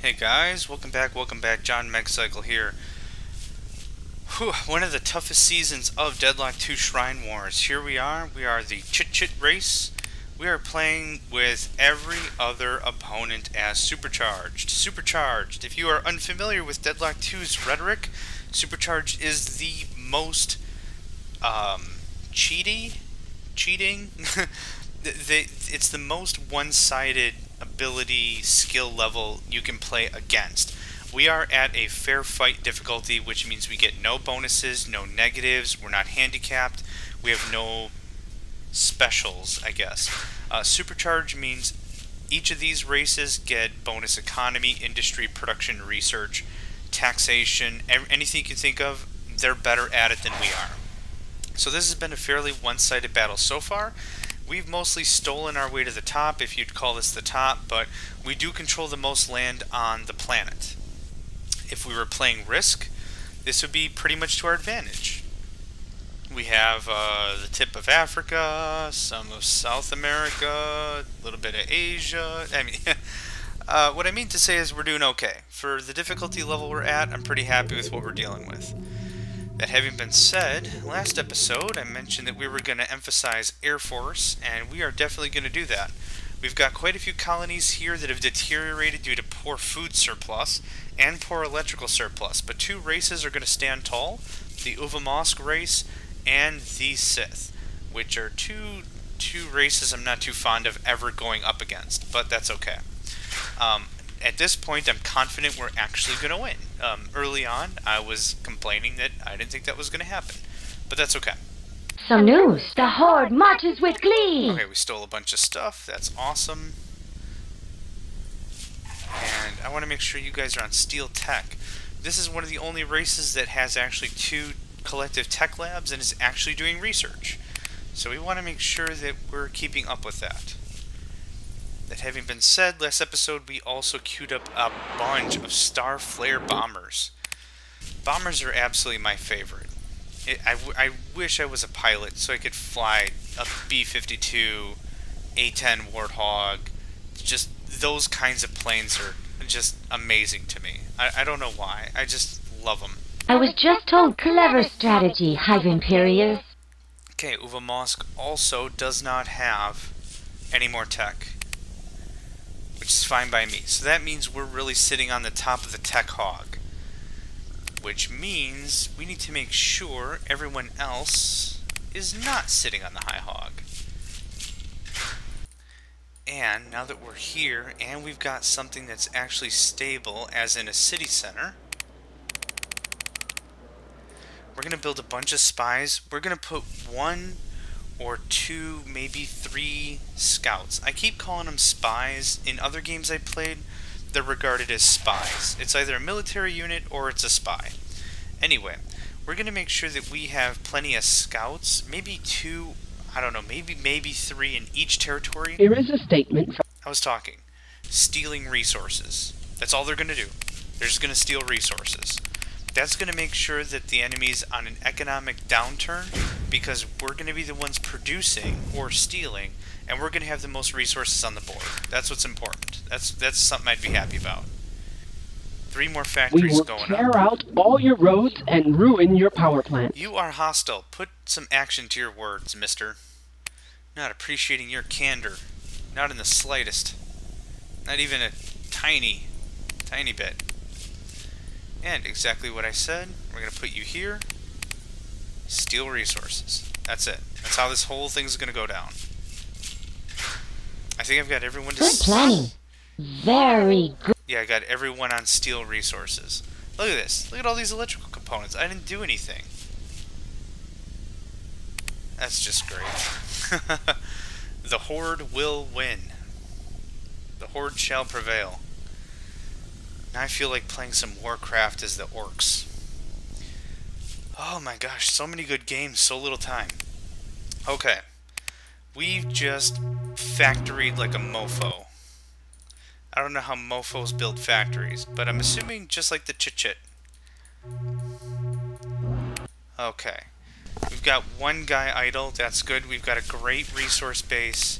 Hey guys, welcome back, John Megacycle here. One of the toughest seasons of Deadlock 2 Shrine Wars. Here we are the Cht-cht race. We are playing with every other opponent as Supercharged. Supercharged, if you are unfamiliar with Deadlock 2's rhetoric, Supercharged is the most, cheating? It's the most one-sided ability skill level you can play against. We are at a fair fight difficulty, which means we get no bonuses, no negatives, we're not handicapped, we have no specials, I guess. Supercharge means each of these races get bonus economy, industry, production, research, taxation, anything you can think of. They're better at it than we are. So this has been a fairly one-sided battle so far. We've mostly stolen our way to the top, if you'd call this the top, but we do control the most land on the planet. If we were playing Risk, this would be pretty much to our advantage. We have the tip of Africa, some of South America, a little bit of Asia. I mean, what I mean to say is we're doing okay. For the difficulty level we're at, I'm pretty happy with what we're dealing with. That having been said, last episode I mentioned that we were going to emphasize Air Force, and we are definitely going to do that. We've got quite a few colonies here that have deteriorated due to poor food surplus and poor electrical surplus, but two races are going to stand tall, the Uvamosk race and the Sith, which are two races I'm not too fond of ever going up against, but that's okay. At this point, I'm confident we're actually going to win. Early on, I was complaining that I didn't think that was going to happen, but that's okay. Some news. The Horde marches with glee. Okay, we stole a bunch of stuff. That's awesome. And I want to make sure you guys are on Steel Tech. This is one of the only races that has actually 2 collective tech labs and is actually doing research. So we want to make sure that we're keeping up with that. That having been said, last episode we also queued up a bunch of Star Flare bombers. Bombers are absolutely my favorite. I wish I was a pilot so I could fly a B-52, A-10 Warthog. Just those kinds of planes are just amazing to me. I don't know why. I just love them. I was just told clever strategy, Hive Imperius. Okay, Uvamosk also does not have any more tech, which is fine by me. So that means we're really sitting on the top of the tech hog, which means we need to make sure everyone else is not sitting on the high hog. And now that we're here and we've got something that's actually stable, as in a city center, we're going to build a bunch of spies. We're going to put 1 or 2, maybe 3 scouts. I keep calling them spies. In other games I played, they're regarded as spies. It's either a military unit or it's a spy. Anyway, we're going to make sure that we have plenty of scouts, maybe 2, I don't know, maybe 3 in each territory. Here is a statement from... I was talking. Stealing resources. That's all they're going to do. They're just going to steal resources. That's going to make sure that the enemy's on an economic downturn, because we're going to be the ones producing or stealing, and we're going to have the most resources on the board. That's what's important. That's something I'd be happy about. 3 more factories going up. We will tear out all your roads and ruin your power plant. You are hostile. Put some action to your words, mister. Not appreciating your candor. Not in the slightest. Not even a tiny bit. And exactly what I said. We're going to put you here. Steal resources. That's it. That's how this whole thing's going to go down. I think I've got everyone to... Good planning. Very good. Yeah, I got everyone on steel resources. Look at this. Look at all these electrical components. I didn't do anything. That's just great. The Horde will win. The Horde shall prevail. Now I feel like playing some Warcraft as the orcs. Oh my gosh, so many good games, so little time. Okay. We've just factoried like a mofo. I don't know how mofos build factories, but I'm assuming just like the Cht-cht. Okay. We've got 1 guy idle, that's good. We've got a great resource base.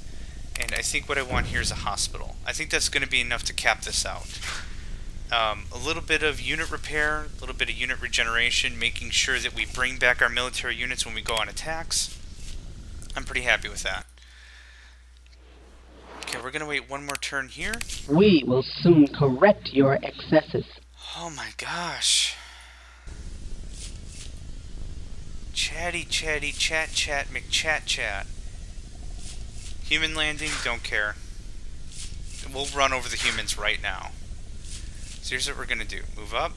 And I think what I want here is a hospital. I think that's going to be enough to cap this out. A little bit of unit repair, a little bit of unit regeneration, making sure that we bring back our military units when we go on attacks. I'm pretty happy with that. Okay, we're going to wait one more turn here. We will soon correct your excesses. Oh my gosh. Chatty, chatty, chat, chat, McChat, chat. Human landing, don't care. We'll run over the humans right now. So here's what we're going to do. Move up.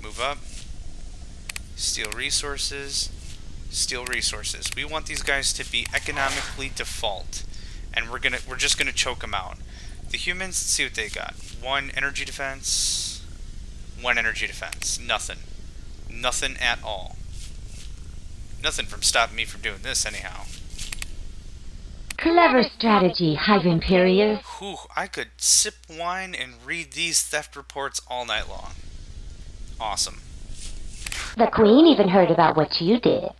Move up. Steal resources. Steal resources. We want these guys to be economically default. And we're just gonna choke them out. The humans, let's see what they got. 1 energy defense. 1 energy defense. Nothing. Nothing at all. Nothing from stopping me from doing this anyhow. Clever strategy, Hive Imperial. Whew, I could sip wine and read these theft reports all night long. Awesome. The Queen even heard about what you did.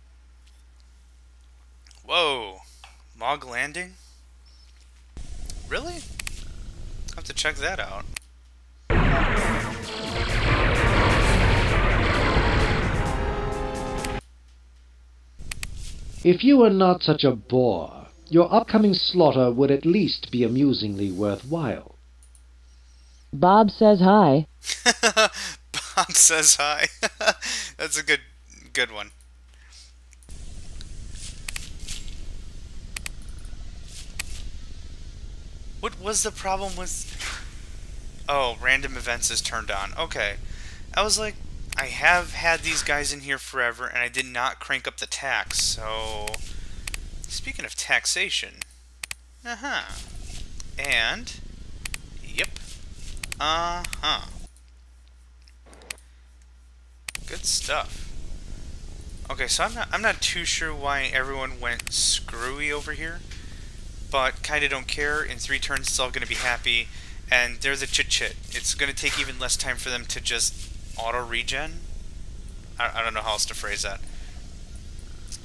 Whoa. Mog landing? Really? I'll have to check that out. If you were not such a bore, your upcoming slaughter would at least be amusingly worthwhile. Bob says hi. Bob says hi. That's a good one. What was the problem with... Oh, random events is turned on. Okay. I was like, I have had these guys in here forever, and I did not crank up the tax, so... Speaking of taxation... And... Yep. Good stuff. Okay, so I'm not too sure why everyone went screwy over here. But kinda don't care. In 3 turns it's all gonna be happy. And they're the Cht-cht. It's gonna take even less time for them to just auto-regen. I don't know how else to phrase that.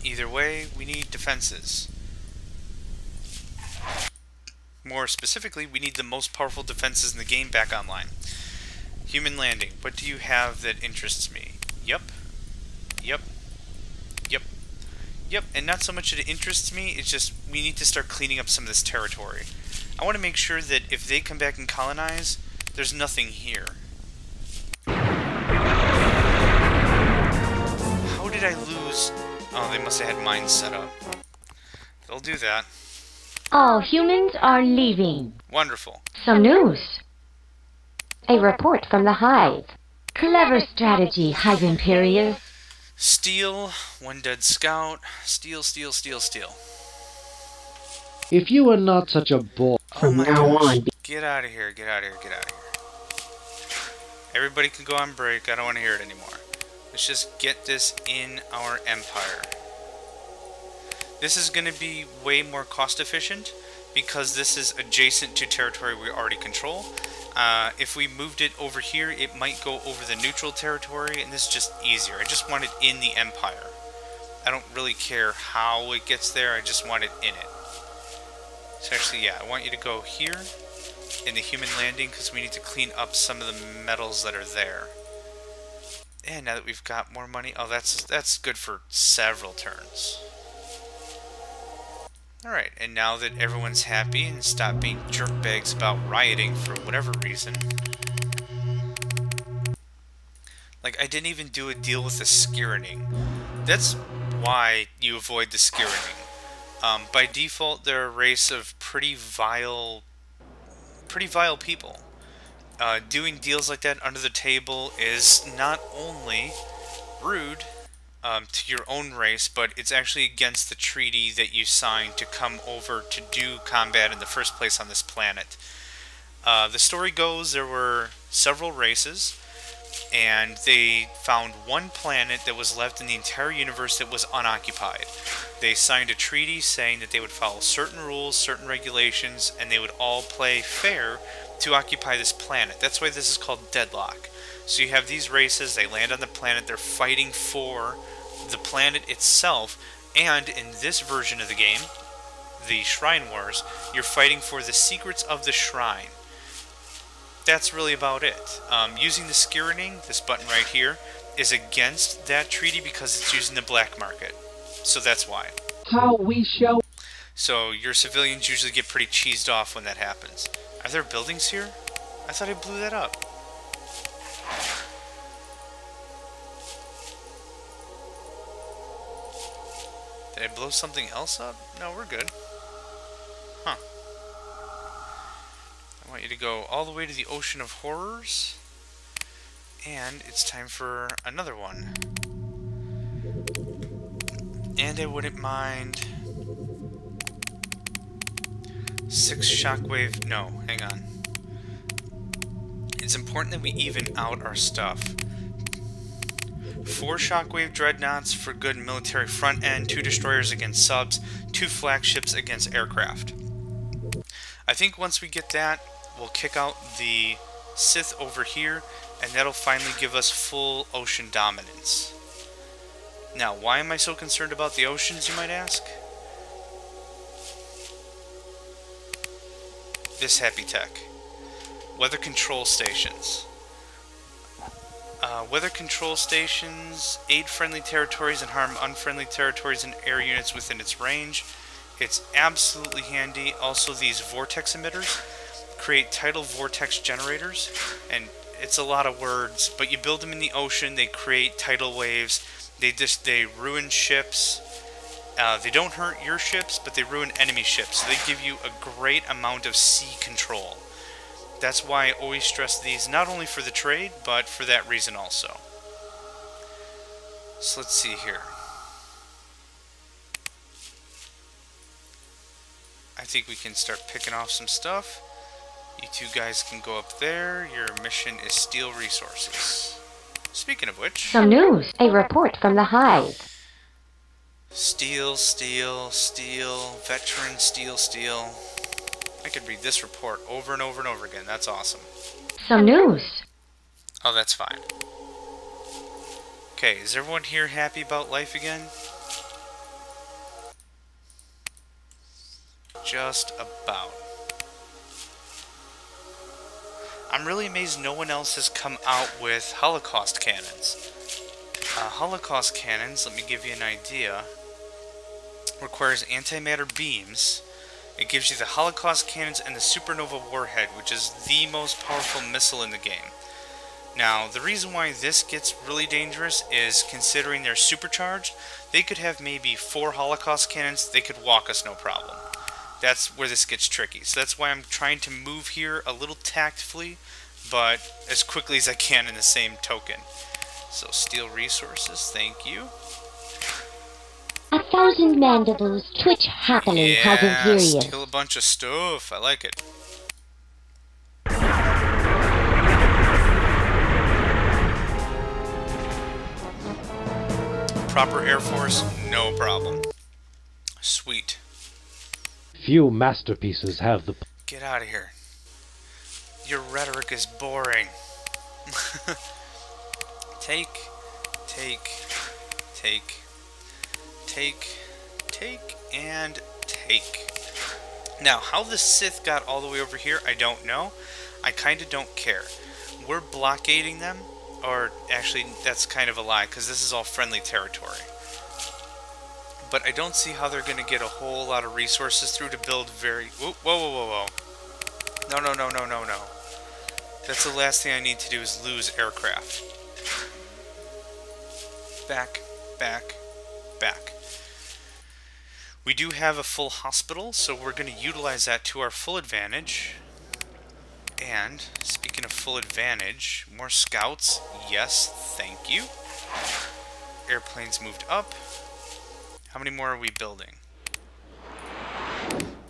Either way, we need defenses. More specifically, we need the most powerful defenses in the game back online. Human landing. What do you have that interests me? Yep. Yep. Yep. Yep, and not so much that it interests me, it's just we need to start cleaning up some of this territory. I want to make sure that if they come back and colonize, there's nothing here. How did I lose? Oh, they must have had mines set up. They'll do that. All humans are leaving. Wonderful. Some news. A report from the Hive. Clever strategy, Hive Imperial. Steal, 1 dead scout. Steal, steal, steal, steal. If you were not such a bore... From now on... Get out of here, get out of here, get out of here. Everybody can go on break, I don't want to hear it anymore. Let's just get this in our empire. This is going to be way more cost efficient because this is adjacent to territory we already control. If we moved it over here, it might go over the neutral territory, and this is just easier. I just want it in the empire. I don't really care how it gets there, I just want it in it. So actually, yeah, I want you to go here in the human landing because we need to clean up some of the metals that are there. And now that we've got more money, oh, that's good for several turns. Alright, and now that everyone's happy and stopped being jerkbags about rioting for whatever reason. Like, I didn't even do a deal with the skirrening. That's why you avoid the skirrening. By default, they're a race of pretty vile people. Doing deals like that under the table is not only rude to your own race, but it's actually against the treaty that you signed to come over to do combat in the first place on this planet. The story goes there were several races, and they found 1 planet that was left in the entire universe that was unoccupied. They signed a treaty saying that they would follow certain rules, certain regulations, and they would all play fair to occupy this planet. That's why this is called Deadlock. So you have these races, they land on the planet, they're fighting for the planet itself, and in this version of the game, the Shrine Wars, you're fighting for the secrets of the shrine. that's really about it. Using the skirring, this button right here, is against that treaty because it's using the black market. So that's why. How we show. So your civilians usually get pretty cheesed off when that happens. Are there buildings here? I thought I blew that up. Did I blow something else up? No, we're good. Huh. I want you to go all the way to the Ocean of Horrors. And it's time for another one. And I wouldn't mind 6 shockwave. No, hang on. It's important that we even out our stuff. 4 shockwave dreadnoughts for good military front end, 2 destroyers against subs, 2 flagships against aircraft. I think once we get that, we'll kick out the Sith over here, and that'll finally give us full ocean dominance. Now, why am I so concerned about the oceans, you might ask? This happy tech. Weather control stations. Weather control stations aid friendly territories and harm unfriendly territories and air units within its range. It's absolutely handy. Also, these vortex emitters create tidal vortex generators, and it's a lot of words, but you build them in the ocean, they create tidal waves, they ruin ships. They don't hurt your ships, but they ruin enemy ships, so they give you a great amount of sea control. That's why I always stress these, not only for the trade, but for that reason also. So let's see here. I think we can start picking off some stuff. You two guys can go up there. Your mission is steal resources. Speaking of which... Some news. A report from the hive. Steal, steal, steal, veteran, steal, steal. I could read this report over and over and over again. That's awesome. Some news. Oh, that's fine. Okay, is everyone here happy about life again? Just about. I'm really amazed no one else has come out with Holocaust cannons. Holocaust cannons, let me give you an idea, requires antimatter beams. It gives you the Holocaust cannons and the supernova warhead, which is the most powerful missile in the game. Now, the reason why this gets really dangerous is considering they're supercharged, they could have maybe 4 Holocaust cannons, they could walk us no problem. That's where this gets tricky. So that's why I'm trying to move here a little tactfully, but as quickly as I can in the same token. So steal resources, thank you. 1,000 mandibles twitch happily, Yeah, Imperius. steal a bunch of stuff. I like it. Proper Air Force, no problem. Sweet. Few masterpieces have the... Get out of here. Your rhetoric is boring. Take, and take. Now, how the Sith got all the way over here, I don't know. I kind of don't care. We're blockading them, or actually, that's kind of a lie, because this is all friendly territory. But I don't see how they're going to get a whole lot of resources through to build very... Whoa, whoa, whoa, whoa, whoa. No, no, no, no, no, no. That's the last thing I need to do is lose aircraft. Back, back, back. We do have a full hospital, so we're going to utilize that to our full advantage. And, speaking of full advantage, more scouts. Yes, thank you. Airplanes moved up. How many more are we building?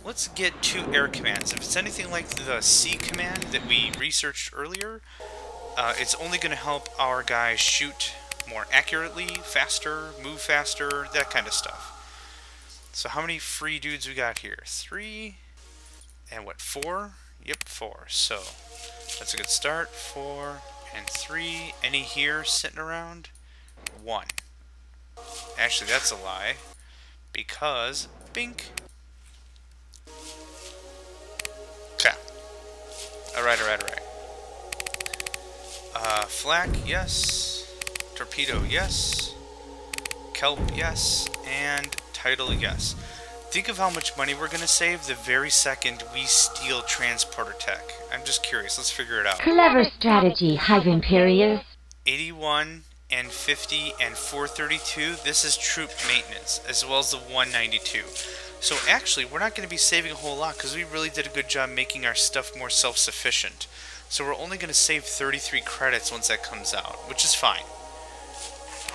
Let's get 2 air commands. If it's anything like the sea command that we researched earlier, it's only going to help our guys shoot more accurately, faster, move faster, that kind of stuff. So how many free dudes we got here? 3, and what, 4? Yep, 4. So that's a good start. 4 and 3. Any here sitting around? 1. Actually, that's a lie, because bink. Okay. Alright. Flak, yes. Torpedo, yes. Kelp, yes. And title, yes. Think of how much money we're going to save the very second we steal transporter tech. I'm just curious. Let's figure it out. Clever strategy, Hive Imperius. 81 and 50 and 432. This is troop maintenance, as well as the 192. So actually, we're not going to be saving a whole lot because we really did a good job making our stuff more self-sufficient. So we're only going to save 33 credits once that comes out, which is fine.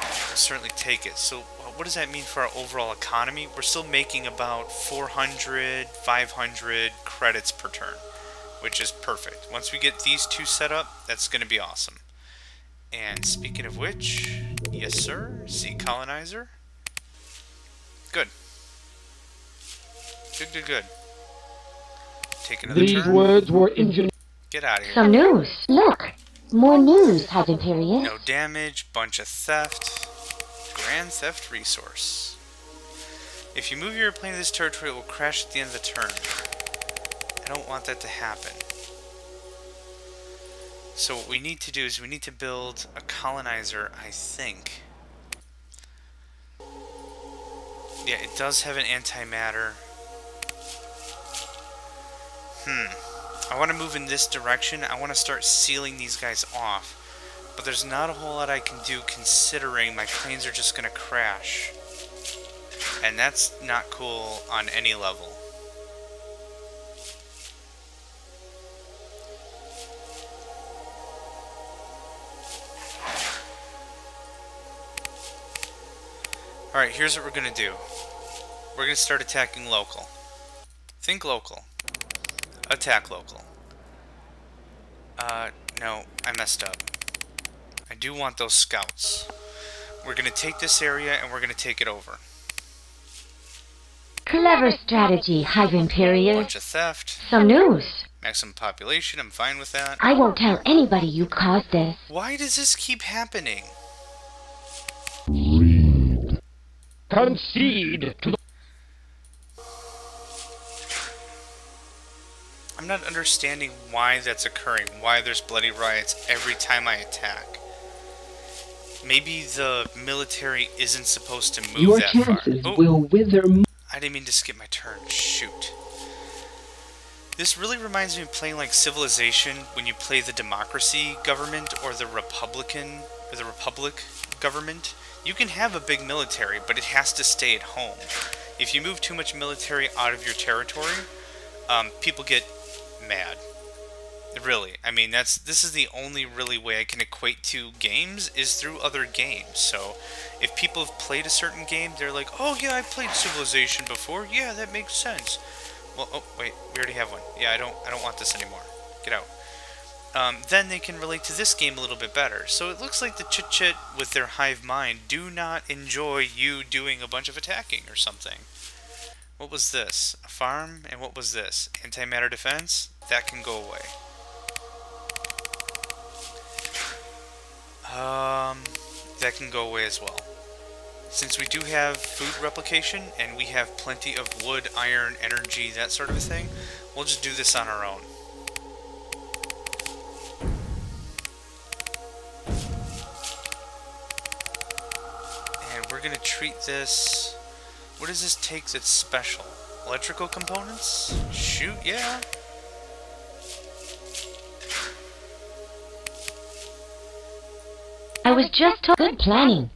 We'll certainly take it. So what does that mean for our overall economy? We're still making about 400, 500 credits per turn, which is perfect. Once we get these two set up, that's going to be awesome. And speaking of which, yes sir, sea colonizer. Good. Good. Take another These turn. words were engineered. Get out of here. Some news. Look. More news, Hive Imperius. No damage, bunch of theft, grand theft resource. If you move your airplane to this territory, it will crash at the end of the turn. I don't want that to happen. So what we need to do is we need to build a colonizer, I think. Yeah, it does have an antimatter. I want to move in this direction. I want to start sealing these guys off. But there's not a whole lot I can do considering my planes are just going to crash. And that's not cool on any level. Alright, here's what we're going to do. We're going to start attacking local. Think local. Attack local. No, I messed up. I do want those scouts. We're going to take this area and we're going to take it over. Clever strategy, Hive Imperius. Bunch of theft. Some news. Maximum population, I'm fine with that. I won't tell anybody you caused this. Why does this keep happening? Read. Concede to the... I'm not understanding why that's occurring, why there's bloody riots every time I attack. Maybe the military isn't supposed to move Your that far. chances Oh, will wither... I didn't mean to skip my turn. Shoot. This really reminds me of playing like Civilization when you play the democracy government or the republic government. You can have a big military, but it has to stay at home. If you move too much military out of your territory, people get mad. Really. I mean, this is the only really way I can equate to games is through other games. So, if people have played a certain game, they're like, "Oh yeah, I played Civilization before. Yeah, that makes sense." Well, oh wait, we already have one. Yeah, I don't want this anymore. Get out. Then they can relate to this game a little bit better. So it looks like the Cht-cht with their hive mind do not enjoy you doing a bunch of attacking or something. What was this? A farm? And what was this? Antimatter defense? That can go away. That can go away as well. Since we do have food replication, and we have plenty of wood, iron, energy, that sort of a thing, we'll just do this on our own. And we're going to treat this... What does this take that's special? Electrical components? Shoot, yeah. I was just good planning.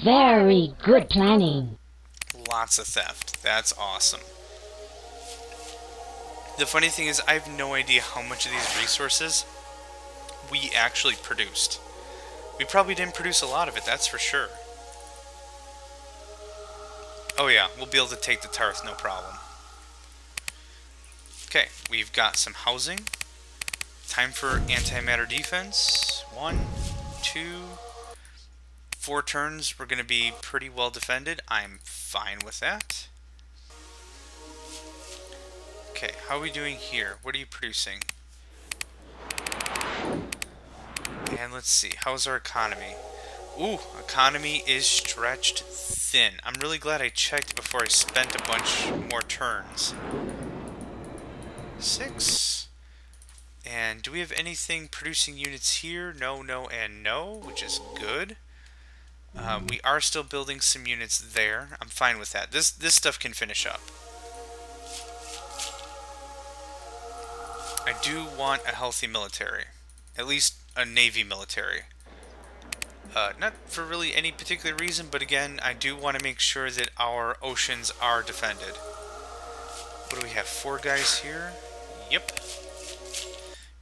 Very good planning. Lots of theft. That's awesome. The funny thing is, I have no idea how much of these resources we actually produced. We probably didn't produce a lot of it, that's for sure. Oh yeah, we'll be able to take the Tarth, no problem. Okay, we've got some housing. Time for antimatter defense. 1, 2, 4 turns. We're going to be pretty well defended. I'm fine with that. Okay, how are we doing here? What are you producing? And let's see, how's our economy? Ooh, economy is stretched thin. I'm really glad I checked before I spent a bunch more turns. 6 And do we have anything producing units here? No, no, and no, which is good. We are still building some units there. I'm fine with that. This stuff can finish up. I do want a healthy military. At least a Navy military. Not for really any particular reason, but again, I do want to make sure that our oceans are defended. What do we have? 4 guys here? Yep.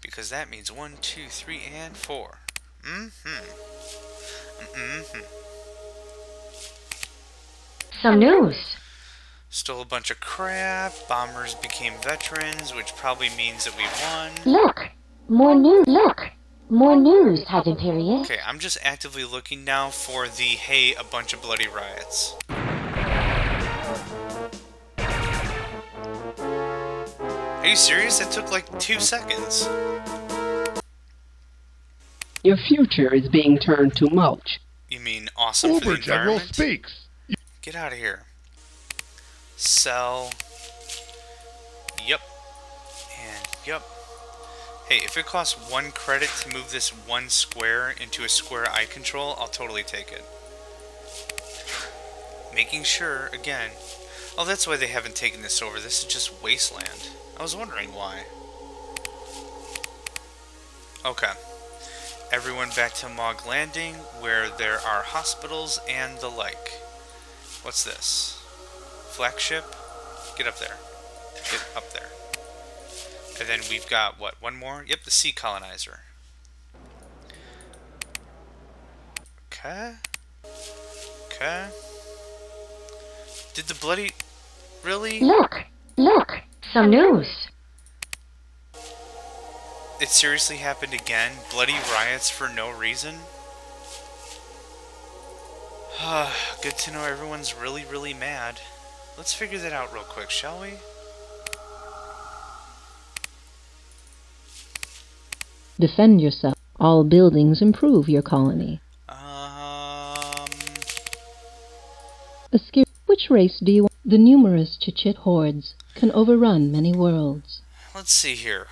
Because that means 1, 2, 3, and 4. Some news. Stole a bunch of crap. Bombers became veterans, which probably means that we won. Look! More news. Look! More news, High Imperious. Okay, I'm just actively looking now for the hey, a bunch of bloody riots. Are you serious? That took like 2 seconds. Your future is being turned to mulch. You mean awesome for the General environment? speaks. Get out of here. Sell. Yep. And yep. Hey, if it costs 1 credit to move this 1 square into a square I control, I'll totally take it. Making sure, again... Oh, that's why they haven't taken this over. This is just wasteland. I was wondering why. Okay. Everyone back to Mog Landing, where there are hospitals and the like. What's this? Flagship? Get up there. Get up there. And then we've got, what, 1 more? Yep, the sea colonizer. Okay. Okay. Did the bloody... Really? Look! Look! Some news. It seriously happened again? Bloody riots for no reason? Good to know everyone's really, really mad. Let's figure that out real quick, shall we? Defend yourself. All buildings improve your colony. Which race do you want? The numerous Cht-cht hordes can overrun many worlds. Let's see here.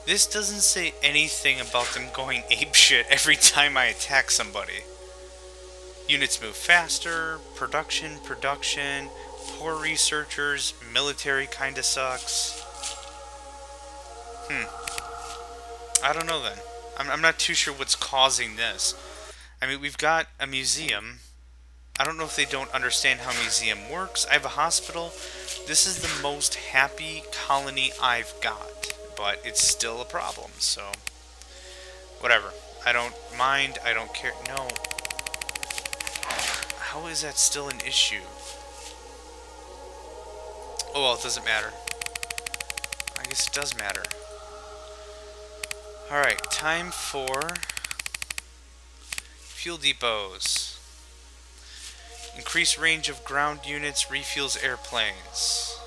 This doesn't say anything about them going apeshit every time I attack somebody. Units move faster, production, poor researchers, military kinda sucks. I don't know then. I'm not too sure what's causing this. I mean, we've got a museum. I don't know if they don't understand how museum works. I have a hospital. This is the most happy colony I've got, but it's still a problem, so whatever. I don't mind. I don't care. No. How is that still an issue? Oh, well, it doesn't matter. I guess it does matter. Alright, time for fuel depots. Increase range of ground units, refuels airplanes.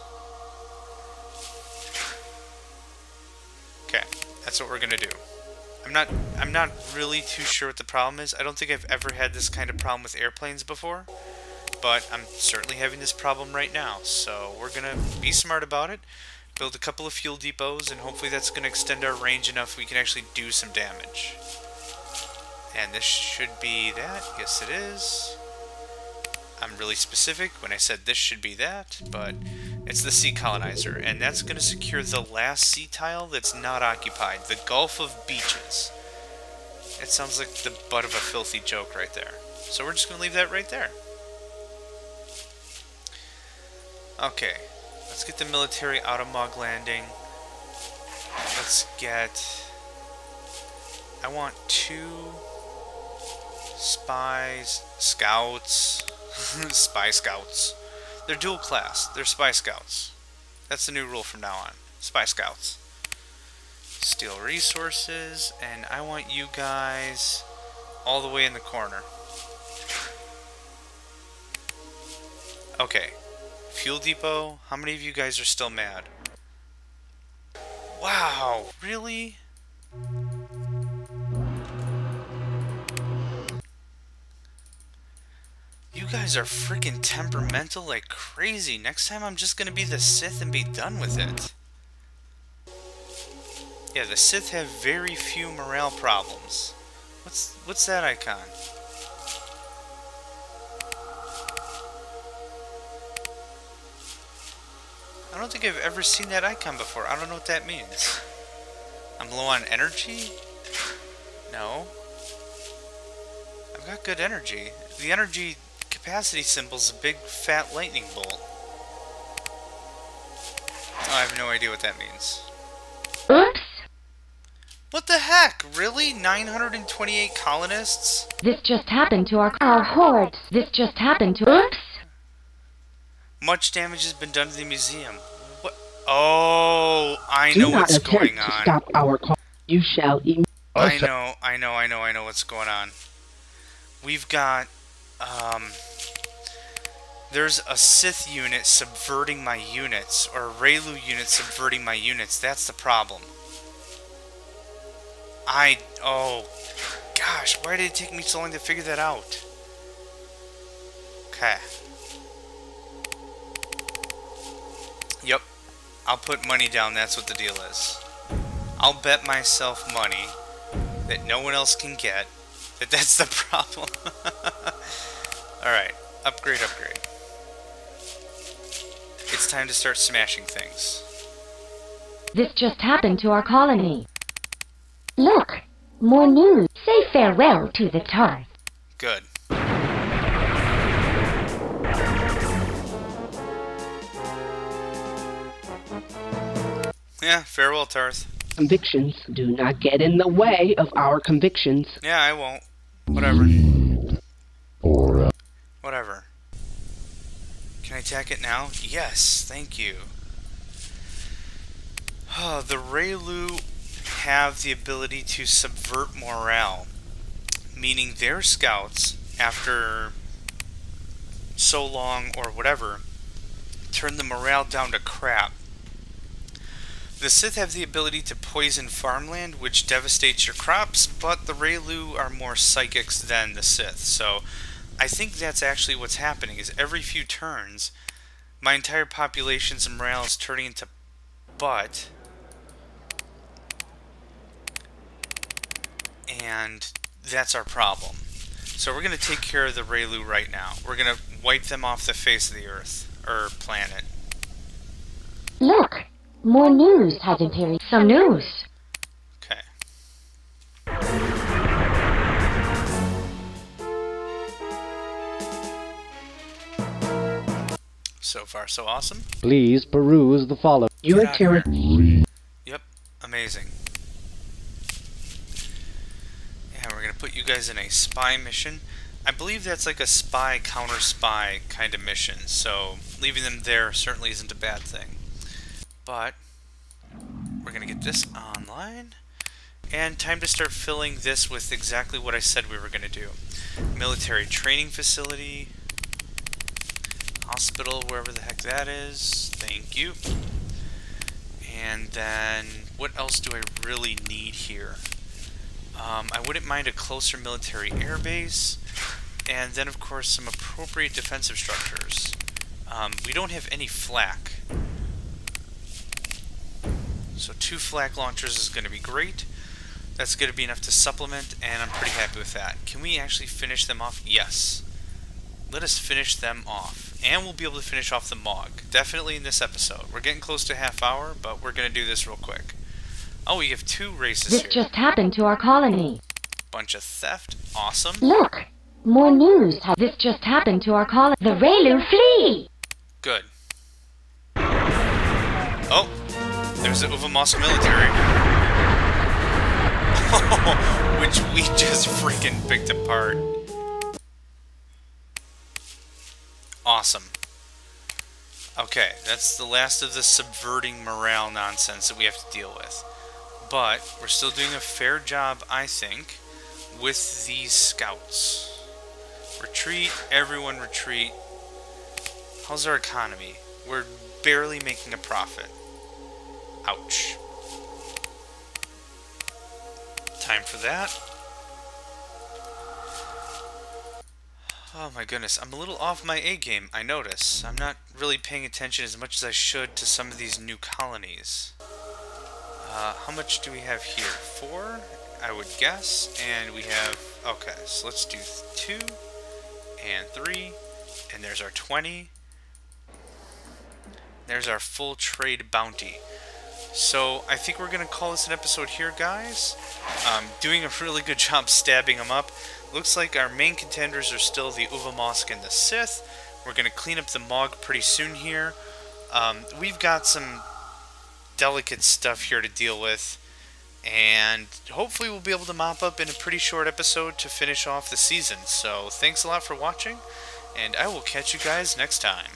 Okay, that's what we're gonna do. I'm not really too sure what the problem is. I don't think I've ever had this kind of problem with airplanes before, but I'm certainly having this problem right now. So we're gonna be smart about it. Build a couple of fuel depots, and hopefully that's going to extend our range enough we can actually do some damage. And this should be that. Yes, it is. I'm really specific when I said this should be that, but it's the sea colonizer, and that's going to secure the last sea tile that's not occupied, the Gulf of Beaches. It sounds like the butt of a filthy joke right there. So we're just going to leave that right there. Okay. Let's get the military out of Mog Landing. Let's get... I want 2 spies, scouts, spy scouts. They're dual class. They're spy scouts. That's the new rule from now on. Spy scouts. Steal resources, and I want you guys all the way in the corner. Okay. Fuel depot, how many of you guys are still mad? Wow, really? You guys are freaking temperamental like crazy. Next time I'm just gonna be the Sith and be done with it. Yeah, the Sith have very few morale problems. What's that icon? I don't think I've ever seen that icon before. I don't know what that means. I'm low on energy? No. I've got good energy. The energy capacity symbol's a big fat lightning bolt. Oh, I have no idea what that means. Oops! What the heck? Really? 928 colonists? This just happened to our hordes. This just happened to... Oops! Much damage has been done to the museum. What? Oh, I know what's going on. To stop our call. You shall I know what's going on. We've got, there's a Sith unit subverting my units, or a Raylu unit subverting my units. That's the problem. Oh, gosh, why did it take me so long to figure that out? Okay. Yep, I'll put money down, that's what the deal is. I'll bet myself money that no one else can get, that's the problem. Alright, upgrade. It's time to start smashing things. This just happened to our colony. Look! More news. Say farewell to the Tarth. Good. Yeah, farewell, Tarth. Convictions do not get in the way of our convictions. Yeah, I won't. Whatever. Whatever. Can I attack it now? Yes, thank you. The Raylu have the ability to subvert morale, meaning their scouts, after so long or whatever, turn the morale down to crap. The Sith have the ability to poison farmland, which devastates your crops, but the Raylu are more psychics than the Sith, so I think that's actually what's happening, is every few turns, my entire population's morale is turning into butt, and that's our problem. So we're going to take care of the Raylu right now. We're going to wipe them off the face of the Earth, or planet. Look! More news, High Imperium. Some news. Okay. So far, so awesome. Please peruse the following. Your terror. Yep, amazing. Yeah, we're gonna put you guys in a spy mission. I believe that's like a spy counter-spy kind of mission, so leaving them there certainly isn't a bad thing. But we're gonna get this online, and time to start filling this with exactly what I said we were gonna do. Military training facility, hospital, wherever the heck that is, thank you. And then what else do I really need here? I wouldn't mind a closer military airbase, and then of course some appropriate defensive structures. We don't have any flak, so 2 flak launchers is going to be great. That's going to be enough to supplement, and I'm pretty happy with that. Can we actually finish them off? Yes. Let us finish them off. And we'll be able to finish off the MOG. Definitely in this episode. We're getting close to half hour, but we're going to do this real quick. Oh, we have 2 races This here. just happened to our colony. Bunch of theft. Awesome. Look! More news. This just happened to our colony. The Raylu flee! Good. Oh! There's the Uvamosk military. Which we just freaking picked apart. Awesome. Okay, that's the last of the subverting morale nonsense that we have to deal with. But we're still doing a fair job, I think, with these scouts. Retreat, everyone retreat. How's our economy? We're barely making a profit. Ouch. Time for that. Oh my goodness, I'm a little off my A game, I notice. I'm not really paying attention as much as I should to some of these new colonies. How much do we have here? 4, I would guess, and we have... Okay, so let's do 2, and 3, and there's our 20. There's our full trade bounty. So I think we're going to call this an episode here, guys. Doing a really good job stabbing them up. Looks like our main contenders are still the Uvamosk and the Sith. We're going to clean up the Mog pretty soon here. We've got some delicate stuff here to deal with. And hopefully we'll be able to mop up in a pretty short episode to finish off the season. So thanks a lot for watching, and I will catch you guys next time.